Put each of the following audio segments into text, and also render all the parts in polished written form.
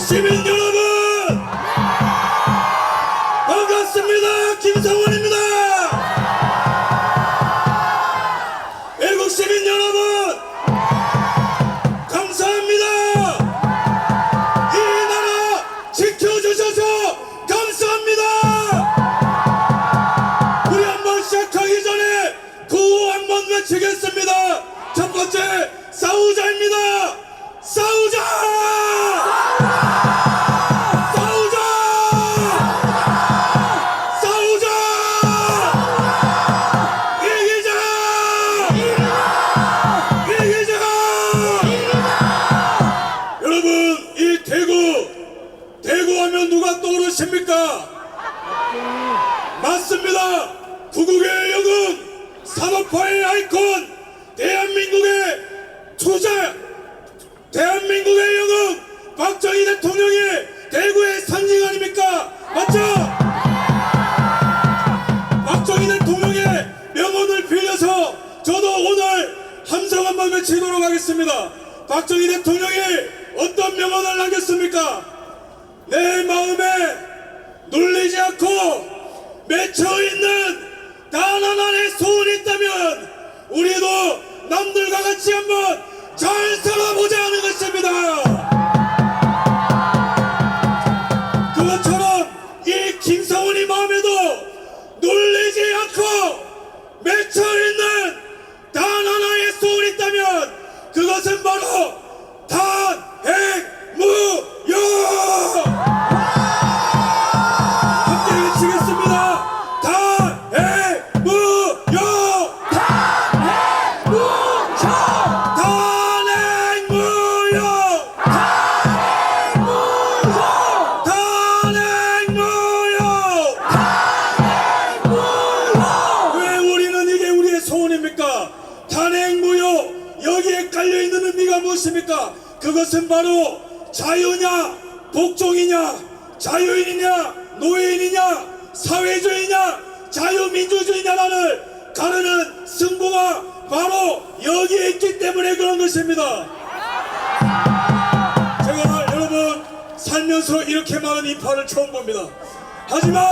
시민 여러분 반갑습니다. 김성원입니다. 애국 시민 여러분 감사합니다. 이 나라 지켜주셔서 감사합니다. 우리 한번 시작하기 전에 구호 한번 외치겠습니다. 첫 번째 싸우자입니다. 싸우자! 대구하면 누가 떠오르십니까? 맞습니다. 구국의 영웅, 산업화의 아이콘, 대한민국의 투자, 대한민국의 영웅 박정희 대통령이 대구의 상징 아닙니까? 맞죠? 박정희 대통령의 명언을 빌려서 저도 오늘 함성 한번 외치도록 하겠습니다. 박정희 대통령이 어떤 명언을 남겼습니까? 내 마음에 눌리지 않고 맺혀있는 단 하나의 소원이 있다면 우리도 남들과 같이 한번 잘 살아보자 하는 것입니다. 그것처럼 이 김성훈이 마음에도 눌리지 않고 맺혀있는 단 하나의 소원이 있다면 그것은 바로 단행무역! 함께 외치겠습니다. 단행무역! 단행무역! 단행무역! 단행무역! 단행무역! 왜 우리는 이게 우리의 소원입니까? 단행무역! 여기에 깔려있는 의미가 무엇입니까? 그것은 바로 자유냐 복종이냐 자유인이냐 노예인이냐 사회주의냐 자유민주주의냐를 가르는 승부가 바로 여기에 있기 때문에 그런 것입니다. 제가 여러분 살면서 이렇게 많은 인파를 처음 봅니다. 하지만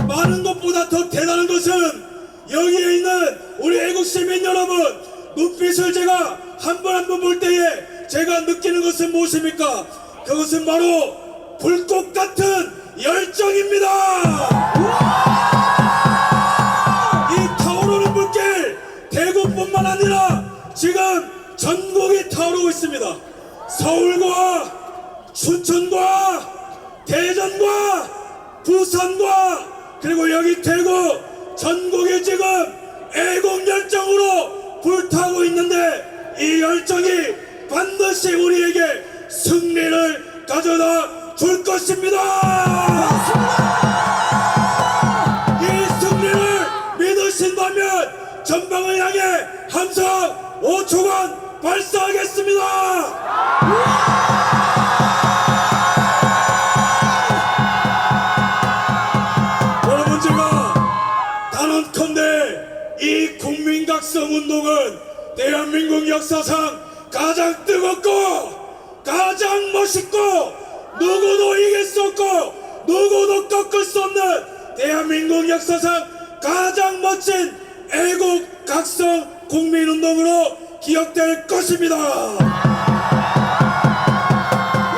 많은 것보다 더 대단한 것은 여기에 있는 우리 애국시민 여러분 눈빛을 제가 한 번 한 번 볼 때에 제가 느끼는 것은 무엇입니까? 그것은 바로 불꽃 같은 열정입니다. 이 타오르는 불길 대구뿐만 아니라 지금 전국이 타오르고 있습니다. 서울과 춘천과 대전과 부산과 그리고 여기 대구 전국이 지금 애국 열정으로 불타고 있는데 이 열정이 반드시 우리에게 승리를 가져다 줄 것입니다. 이 승리를 믿으신다면 전방을 향해 함성 5초간 발사하겠습니다. 여러분 제가 단언컨대 이 국민각성운동은 대한민국 역사상 가장 뜨겁고 가장 멋있고 누구도 이길 수 없고 누구도 꺾을 수 없는 대한민국 역사상 가장 멋진 애국 각성 국민운동으로 기억될 것입니다.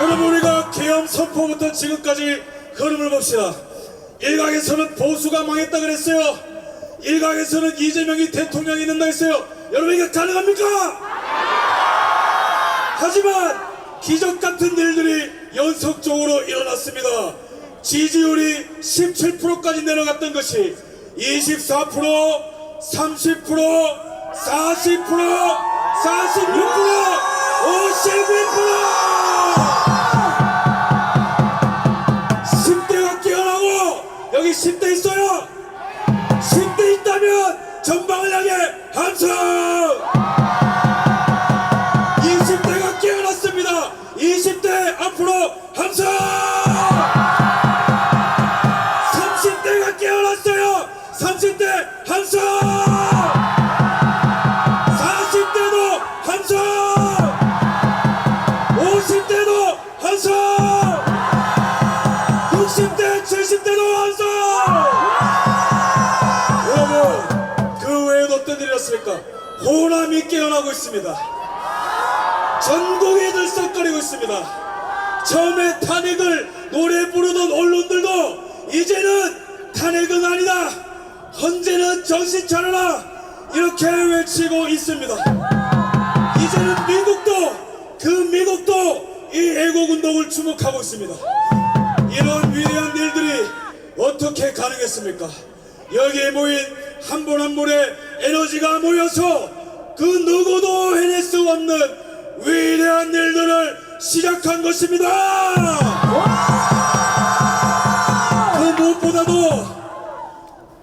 여러분 우리가 계엄 선포부터 지금까지 흐름을 봅시다. 일각에서는 보수가 망했다 그랬어요. 일각에서는 이재명이 대통령이 된다 했어요. 여러분 이게 가능합니까? 하지만 기적같은 일들이 연속적으로 일어났습니다. 지지율이 17%까지 내려갔던 것이 24%, 30%, 40%, 46%, 52%! 10대가 깨어나고 여기 10대 있어요? 10대 있다면 전방을 향해 함성! 20대가 깨어났습니다. 20대 앞으로 함성! 30대가 깨어났어요. 30대 함성! 40대도 함성! 50대도 함성! 호남이 깨어나고 있습니다. 전국이 들썩거리고 있습니다. 처음에 탄핵을 노래 부르던 언론들도 이제는 탄핵은 아니다, 헌재는 정신 차려라, 이렇게 외치고 있습니다. 이제는 미국도 이 애국운동을 주목하고 있습니다. 이런 위대한 일들이 어떻게 가능했습니까? 여기에 모인 한 분 한 분의 에너지가 모여서 그 누구도 해낼 수 없는 위대한 일들을 시작한 것입니다. 그 무엇보다도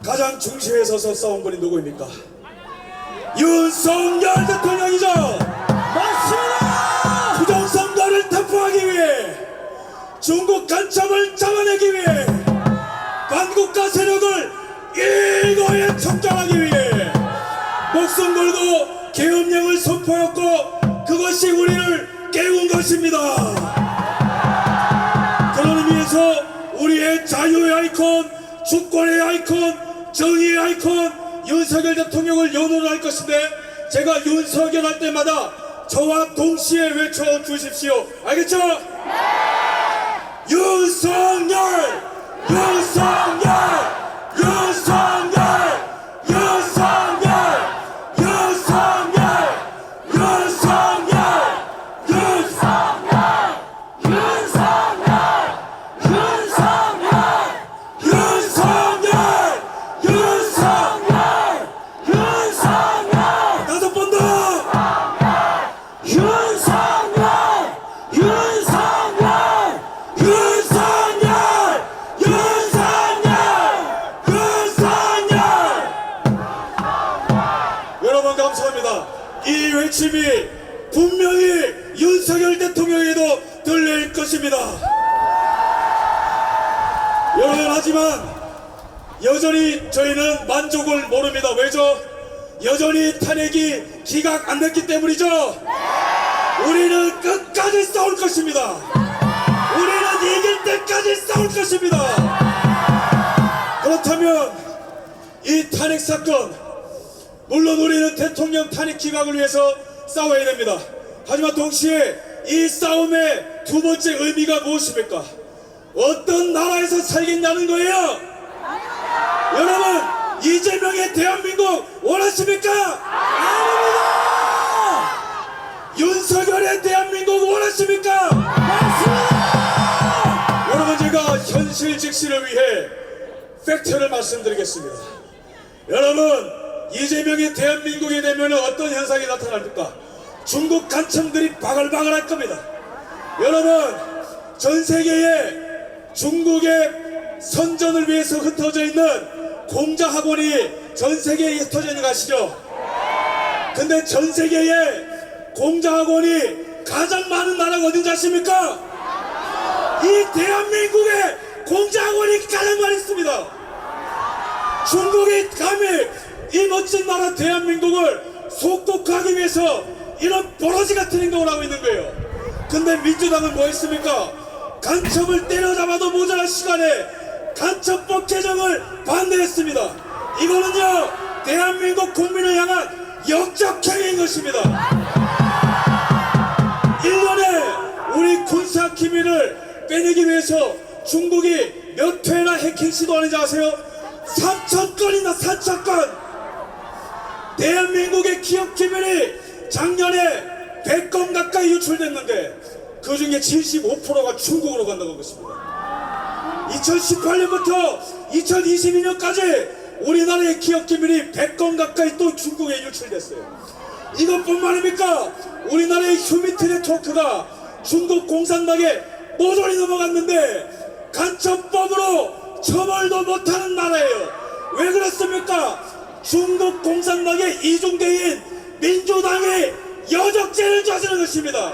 가장 중심에 서서 싸운 분이 누구입니까? 윤석열 대통령이죠. 맞습니다. 부정선거를 타파하기 위해, 중국 간첩을 잡아내기 위해, 반국가 세력을 일거에 척결하기 위해 목숨 걸고 계엄령을 선포했고, 그것이 우리를 깨운 것입니다. 그런 의미에서 우리의 자유의 아이콘, 주권의 아이콘, 정의의 아이콘 윤석열 대통령을 연호를 할 것인데, 제가 윤석열 할 때마다 저와 동시에 외쳐주십시오. 알겠죠? 윤석열! 윤석열! 윤석열! 윤석열! 윤석열! 윤석열! 다섯 번 더! 여러분 감사합니다. 이 외침이 분명히 윤석열 대통령에도 들릴 것입니다. 여러분, 하지만 여전히 저희는 만족을 모릅니다. 왜죠? 여전히 탄핵이 기각 안 됐기 때문이죠. 우리는 끝까지 싸울 것입니다. 우리는 이길 때까지 싸울 것입니다. 그렇다면 이 탄핵 사건, 물론 우리는 대통령 탄핵 기각을 위해서 싸워야 됩니다. 하지만 동시에 이 싸움의 두 번째 의미가 무엇입니까? 어떤 나라에서 살겠냐는 거예요. 여러분, 이재명의 대한민국 원하십니까? 아닙니다. 윤석열의 대한민국 원하십니까? 맞습니다. 여러분, 제가 현실 직시를 위해 팩트를 말씀드리겠습니다. 여러분, 이재명이 대한민국이 되면 어떤 현상이 나타납니까? 중국 간첩들이 바글바글 할 겁니다. 여러분, 전 세계에 중국의 선전을 위해서 흩어져 있는 공자학원이 전 세계에 흩어져 있는 거 아시죠? 근데 전 세계에 공자학원이 가장 많은 나라가 어딘지 아십니까? 이 대한민국에 공자학원이 가장 많이 있습니다. 중국이 감히 이 멋진 나라 대한민국을 속국하기 위해서 이런 버러지 같은 행동을 하고 있는 거예요. 근데 민주당은 뭐 했습니까? 간첩을 때려잡아도 모자랄 시간에 간첩법 개정을 반대했습니다. 이거는요, 대한민국 국민을 향한 역적행위인 것입니다. 1년에 우리 군사 기밀을 빼내기 위해서 중국이 몇 회나 해킹 시도하는지 아세요? 3,000건이나 4,000건. 대한민국의 기업 기밀이 작년에 100건 가까이 유출됐는데 그 중에 75%가 중국으로 간다는 것입니다. 2018년부터 2022년까지 우리나라의 기업 기밀이 100건 가까이 또 중국에 유출됐어요. 이것뿐만입니까? 우리나라의 휴미트 네트워크가 중국 공산당에 모조리 넘어갔는데 간첩법으로 처벌도 못하는 나라예요. 왜 그렇습니까? 중국 공산당의 이중대인 민주당이 여적죄를 저지른 것입니다.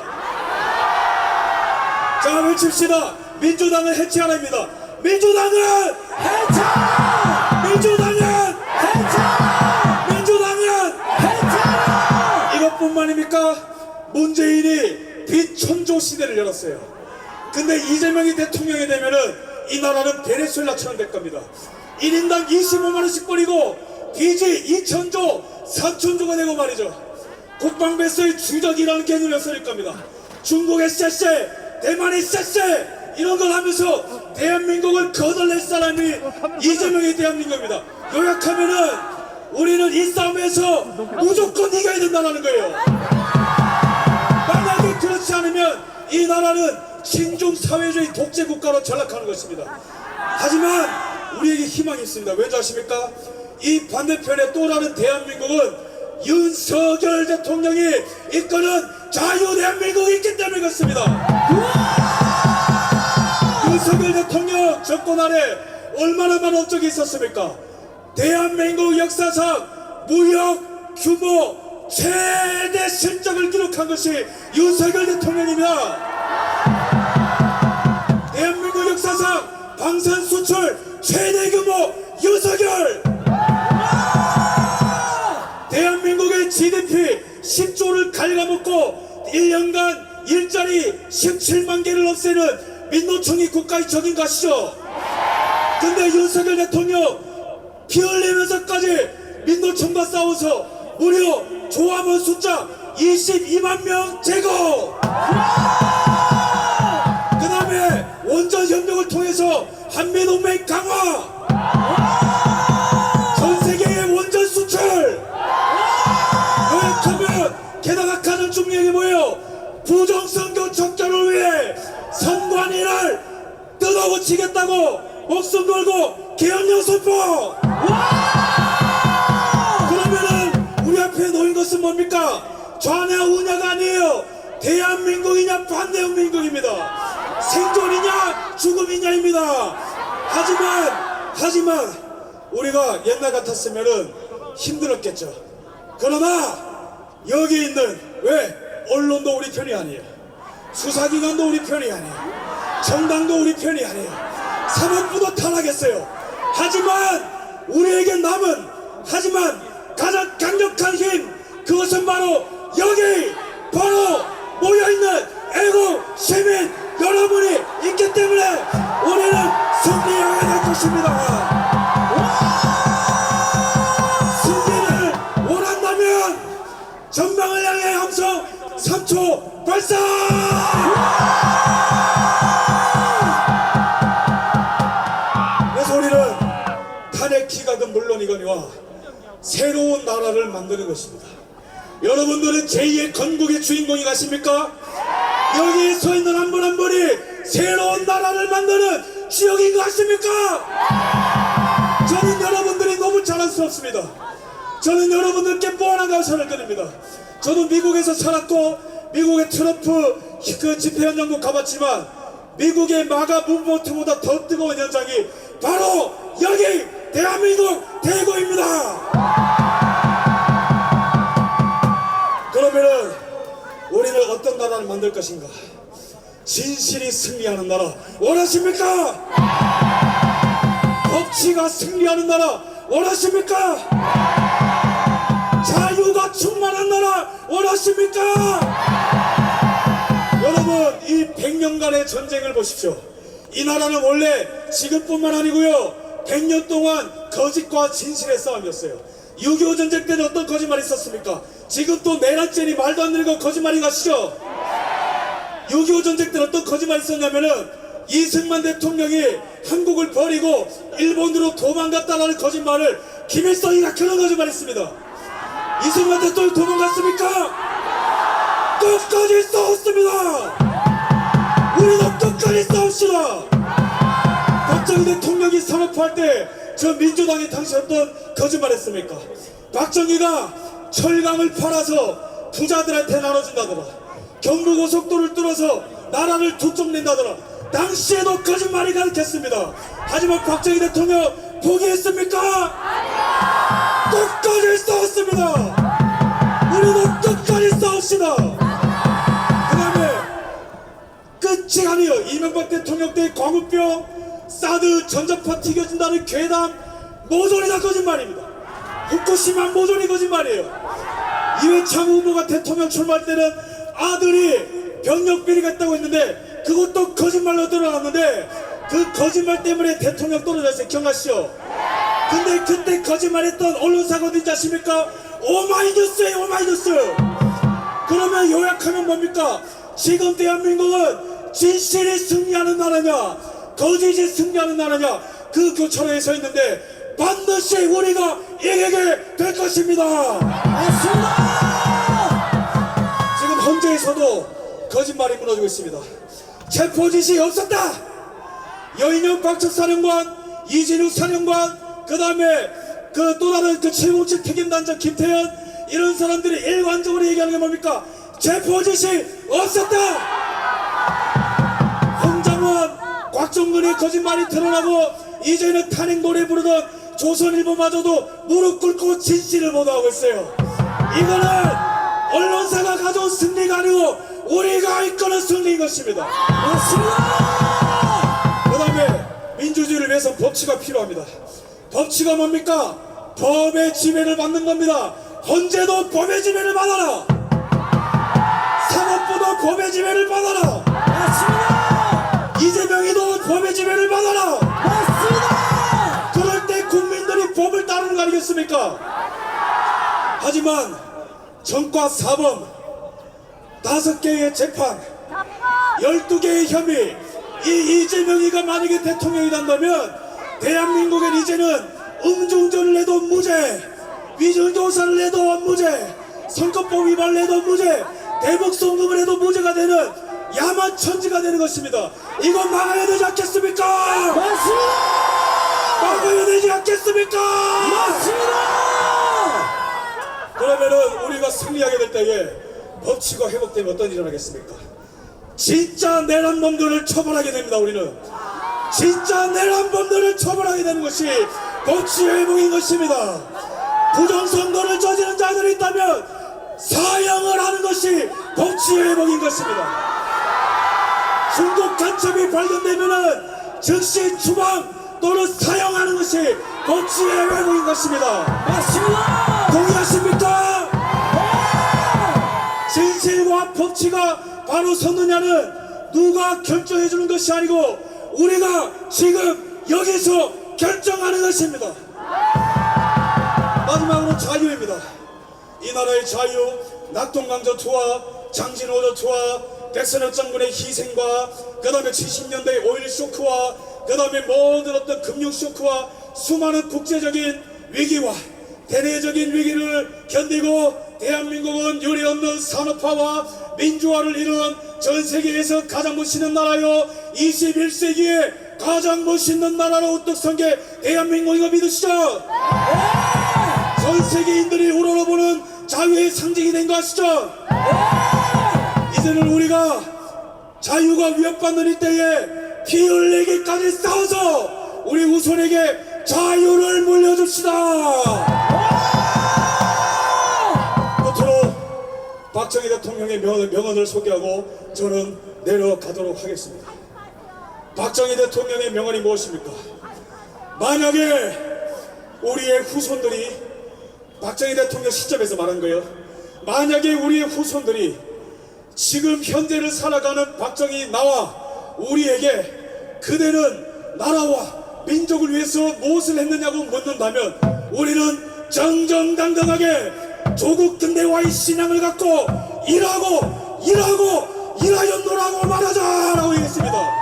자, 외칩시다. 민주당은 해체하라입니다. 민주당은 해체하라! 민주당은 해체하라! 민주당은 해체하라! 이것뿐만입니까? 문재인이 빛천조 시대를 열었어요. 근데 이재명이 대통령이 되면은 이 나라는 베네수엘라처럼 될 겁니다. 1인당 25만원씩 버리고 빚이 2천조 3천조가 되고 말이죠. 국방배수의 주적이라는 개념이 없어질 겁니다. 중국의 쎄쎄, 대만의 쎄쎄 이런 걸 하면서 대한민국을 거덜낼 사람이 이재명의 대한민국입니다. 요약하면은 우리는 이 싸움에서 무조건 이겨야 된다는 거예요. 만약에 그렇지 않으면 이 나라는 신중사회주의 독재국가로 전락하는 것입니다. 하지만 우리에게 희망이 있습니다. 왠지 아십니까? 이 반대편에 또 다른 대한민국은 윤석열 대통령이 이끄는 자유대한민국이 있기 때문에 그렇습니다. 윤석열 대통령 정권 아래 얼마나 많은 업적이 있었습니까? 대한민국 역사상 무역 규모 최대 실적을 기록한 것이 윤석열 대통령입니다. 대한민국 역사상 방산 수출 최대 규모 윤석열. 대한민국의 GDP 10조를 갉아먹고 1년간 일자리 17만 개를 없애는 민노총이 국가의 적인 것이죠. 근데 윤석열 대통령 피 흘리면서까지 민노총과 싸워서 무려 조합원 숫자 22만 명 제거. 그 다음에 원전협력을 통해서 한미동맹 강화. 전세계의 원전 수출. 요약하면 게다가 가장 중요한 게 뭐예요? 부정선거 적절을 위해 선관위를 뜯어고치겠다고 목숨 걸고 계엄령 선포. 그러면은 우리 앞에 놓인 것은 뭡니까? 좌냐 우냐가 아니에요. 대한민국이냐 반대한민국입니다. 생존이냐 죽음이냐입니다. 하지만 우리가 옛날 같았으면은 힘들었겠죠. 그러나 여기 있는 왜 언론도 우리 편이 아니에요. 수사기관도 우리 편이 아니에요. 정당도 우리 편이 아니에요. 사법부도 타락했어요. 하지만 우리에게 남은 가장 강력한 힘, 그것은 바로 여기 바로 모여있는 애국 시민 여러분이 있기 때문에 우리는 승리해야 될 것입니다. 승리를 원한다면 전방을 향해 함성 3초 발사! 그래서 우리는 탄핵 기각은 물론이거니와 새로운 나라를 만드는 것입니다. 여러분들은 제2의 건국의 주인공이 가십니까? 여기에 서 있는 한 분 한 분이 새로운 나라를 만드는 주역인 것 같습니까? 저는 여러분들이 너무 자랑스럽습니다. 저는 여러분들께 뻔한 감사를 드립니다. 저도 미국에서 살았고 미국의 트럼프 그 집회 현장도 가봤지만 미국의 마가 무브먼트보다 더 뜨거운 현장이 바로 여기 대한민국 대구입니다. 그러면은 우리는 어떤 나라를 만들 것인가? 진실이 승리하는 나라 원하십니까? 법치가 승리하는 나라 원하십니까? 자유가 충만한 나라 원하십니까? 여러분, 이 100년간의 전쟁을 보십시오. 이 나라는 원래 지금뿐만 아니고요 100년 동안 거짓과 진실의 싸움이었어요. 6.25 전쟁 때는 어떤 거짓말이 있었습니까? 지금 또 내란죄니 말도 안 되는 거 거짓말인 것이죠. 6.25 전쟁 때는 어떤 거짓말이 있었냐면은 이승만 대통령이 한국을 버리고 일본으로 도망갔다라는 거짓말을 김일성이가 그런 거짓말을 했습니다. 이승만 대통령이 도망갔습니까? 끝까지 싸웠습니다. 우리도 끝까지 싸웁시다. 박정희 대통령이 산업화할 때 저 민주당이 당시 어떤 거짓말 했습니까? 박정희가 철강을 팔아서 부자들한테 나눠준다더라. 경부고속도로를 뚫어서 나라를 두 쪽 낸다더라. 당시에도 거짓말이 가득했습니다. 하지만 박정희 대통령 포기했습니까? 끝까지 싸웠습니다. 우리도 끝까지 싸웁시다. 그 다음에 끝이 아니에요. 이명박 대통령 때 광우병 사드 전자파 튀겨진다는 괴담 모조리 다 거짓말입니다. 후쿠시마 모조리 거짓말이에요. 이회창 후보가 대통령 출마할 때는 아들이 병력 비리가 있다고 했는데 그것도 거짓말로 드러났는데 그 거짓말 때문에 대통령 떨어졌어요. 기억나시죠? 근데 그때 거짓말했던 언론사가 어딘지 아십니까? 오마이뉴스예요, 오마이뉴스. 그러면 요약하면 뭡니까? 지금 대한민국은 진실이 승리하는 나라냐 거짓이 승리하는 나라냐 그 교차로에 서 있는데 반드시 우리가 이기게 될 것입니다. 맞습니다. 지금 헌재에서도 거짓말이 무너지고 있습니다. 체포지시 없었다. 여인영 박측사령관, 이진욱 사령관, 그 다음에 그 또 다른 그 707 특임단장 김태현 이런 사람들이 일관적으로 얘기하는 게 뭡니까? 체포지시 없었다. 홍장원, 곽종근의 거짓말이 드러나고 이제는 탄핵 노래 부르던 조선일보마저도 무릎 꿇고 진실을 보도하고 있어요. 이거는 언론사가 가져온 승리가 아니고 우리가 이끄는 승리인 것입니다. 맞습니다. 그 다음에 민주주의를 위해서 법치가 필요합니다. 법치가 뭡니까? 법의 지배를 받는 겁니다. 헌재도 법의 지배를 받아라. 사법부도 법의 지배를 받아라. 맞습니다. 이재명이도 법의 지배를 받아라. 맞습니다. 그럴 때 국민들이 법을 따르는 거 아니겠습니까? 하지만 정과 사범 5개의 재판 12개의 혐의 이 이재명이가 만약에 대통령이 된다면 대한민국엔 이제는 음주운전을 해도 무죄, 위증교사를 해도 무죄, 선거법 위반을 해도 무죄, 대북송금을 해도 무죄가 되는 야만천지가 되는 것입니다. 이거 막아야 되지 않겠습니까? 맞습니다. 막아야 되지 않겠습니까? 맞습니다. 그러면은 우리가 승리하게 될 때에 법치가 회복되면 어떤 일이 일어나겠습니까? 진짜 내란범들을 처벌하게 됩니다. 우리는 진짜 내란범들을 처벌하게 되는 것이 법치 회복인 것입니다. 부정선거를 저지른 자들이 있다면 사형을 하는 것이 법치 회복인 것입니다. 중국 간첩이 발견되면은 즉시 추방 또는 사형하는 것이 법치의 회복인 것입니다. 맞습니다. 동의하십니까? 진실과 법치가 바로 섰느냐는 누가 결정해 주는 것이 아니고 우리가 지금 여기서 결정하는 것입니다. 마지막으로 자유입니다. 이 나라의 자유, 낙동강저 투하, 장진호저 투하, 백선엽 장군의 희생과 그 다음에 70년대 오일 쇼크와 그 다음에 모든 어떤 금융 쇼크와 수많은 국제적인 위기와 대내적인 위기를 견디고 대한민국은 유례 없는 산업화와 민주화를 이룬 전 세계에서 가장 멋있는 나라요 21세기에 가장 멋있는 나라로 우뚝 선 게 대한민국인 거 믿으시죠? 전 세계인들이 우러러보는 자유의 상징이 된 거 아시죠? 이제는 우리가 자유가 위협받는 이때에 피 흘리기까지 싸워서 우리 후손에게 자유를 물려줍시다. 끝으로 박정희 대통령의 명언을 소개하고 저는 내려가도록 하겠습니다. 박정희 대통령의 명언이 무엇입니까? 만약에 우리의 후손들이 박정희 대통령 시점에서 말한 거예요. 만약에 우리의 후손들이 지금 현재를 살아가는 박정희 나와 우리에게 그대는 나라와 민족을 위해서 무엇을 했느냐고 묻는다면 우리는 정정당당하게 조국 근대화의 신앙을 갖고 일하였노라고 말하자라고 얘기했습니다.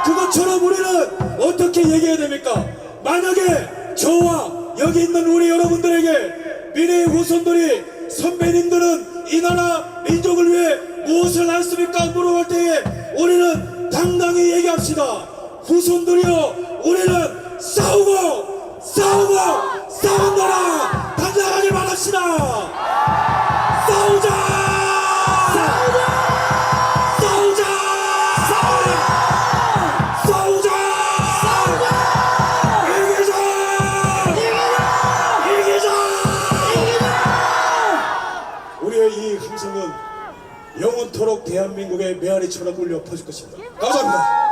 그것처럼 우리는 어떻게 얘기해야 됩니까? 만약에 저와 여기 있는 우리 여러분들에게 미래의 후손들이 선배님들은 이 나라 민족을 위해 무엇을 했습니까? 물어볼 때에 우리는 당당히 얘기합시다. 후손들이여 우리는 싸운다라 당당하게 말합시다. 싸우자 우리의 이 함성은 영원토록 대한민국의 메아리처럼 울려 퍼질 것입니다. 감사합니다.